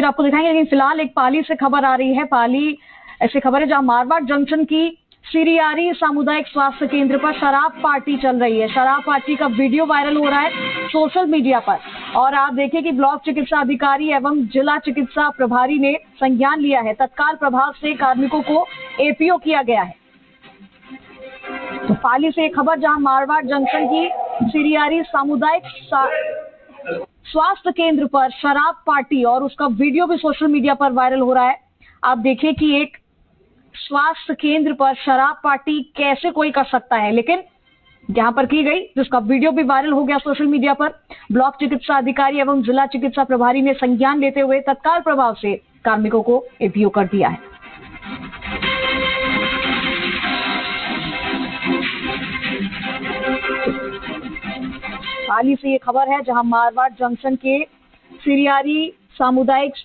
तस्वीर आपको दिखाएंगे, लेकिन फिलहाल एक पाली से खबर आ रही है। पाली ऐसी खबर है जहां मारवाड़ जंक्शन की सिरियारी सामुदायिक स्वास्थ्य केंद्र पर शराब पार्टी चल रही है। शराब पार्टी का वीडियो वायरल हो रहा है सोशल मीडिया पर, और आप देखिए कि ब्लॉक चिकित्सा अधिकारी एवं जिला चिकित्सा प्रभारी ने संज्ञान लिया है। तत्काल प्रभाव से कार्मिकों को एपीओ किया गया है। तो पाली से एक खबर जहां मारवाड़ जंक्शन की सिरियारी सामुदायिक स्वास्थ्य केंद्र पर शराब पार्टी और उसका वीडियो भी सोशल मीडिया पर वायरल हो रहा है। आप देखिए कि एक स्वास्थ्य केंद्र पर शराब पार्टी कैसे कोई कर सकता है, लेकिन यहां पर की गई, जिसका वीडियो भी वायरल हो गया सोशल मीडिया पर। ब्लॉक चिकित्सा अधिकारी एवं जिला चिकित्सा प्रभारी ने संज्ञान लेते हुए तत्काल प्रभाव से कार्मिकों को एपीओ कर दिया है। पाली से ये खबर है जहां मारवाड़ जंक्शन के सिरियारी सामुदायिक